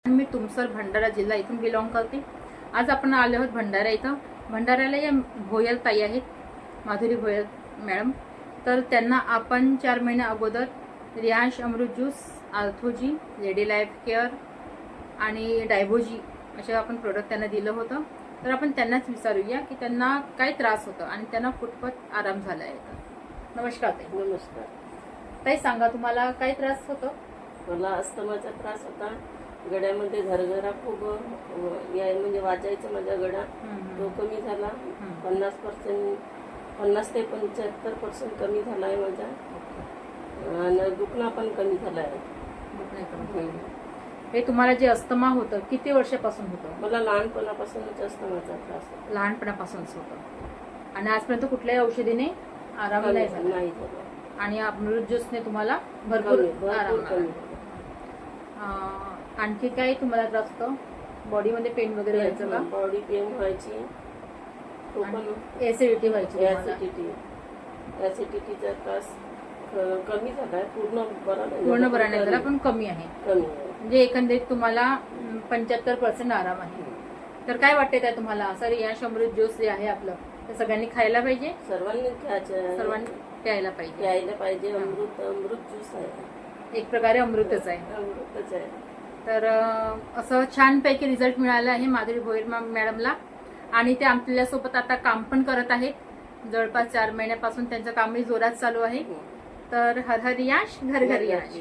मी तुमसर भंडारा जिल्हा इथून बिलॉंग करते। आज आपण आलो आहोत भंडारा इथं। भंडाऱ्याला या भोयल ताई आहेत, माधुरी भोयल मॅडम। तर त्यांना आपण 4 महिन्या अगोदर रियांश अमृत ज्यूस, आर्थोजी, लेडी लाईफ केअर आणि डायबोजी असे आपण प्रोडक्ट त्यांना दिलं होतं। तर आपण त्यांनाच विचारूया की त्यांना काय त्रास होता आणि त्यांना कुठपत आराम झाला आहे। नमस्कार ताई। नमस्कार ताई, सांगा तुम्हाला काय त्रास होतो? मला अस्थमाचा त्रास होता। गड्यामध्ये घरघरा खूप म्हणजे वाजायचं माझ्या गळा, तो कमी झाला। 50% ते 75% कमी झाला आहे माझा, आणि दुखणं पण कमी झाला आहे। हे तुम्हाला जे अस्थमा होतं किती वर्षापासून होतं? मला लहानपणापासूनच अस्थमाचा त्रास होता। लहानपणापासूनच होतं आणि आजपर्यंत कुठल्याही औषधीने आराम नाही झाला? नाही झाला। आणि अमृत ज्यूसने तुम्हाला भरपूर आराम कमी झाला। आणखी काय तुम्हाला त्रास होतो? बॉडीमध्ये पेन वगैरे व्हायचं का? बॉडी पेन व्हायची, तो पण ऍसिडिटी व्हायची? ऍसिडिटीचा त्रास कमी झालाय, पूर्ण बरा नाही झाला, पण कमी आहे। म्हणजे एकंदरीत तुम्हाला 75% आराम आहे। तर काय वाटते काय तुम्हाला? असं रियांश अमृत ज्यूस जे आहे आपलं, ते सगळ्यांनी खायला पाहिजे? सर्वांनी प्यायला पाहिजे। अमृत ज्यूस आहे, एक प्रकारे अमृतच आहे। अमृतच आहे। तर असं छानपैकी रिझल्ट मिळाला आहे माधुरी भोयर मॅडमला, आणि ते आपल्यासोबत आता काम पण करत आहेत। जवळपास 4 महिन्यापासून त्यांचं कामही जोरात चालू आहे। तर हर हर रियांश, घर घर रियांश।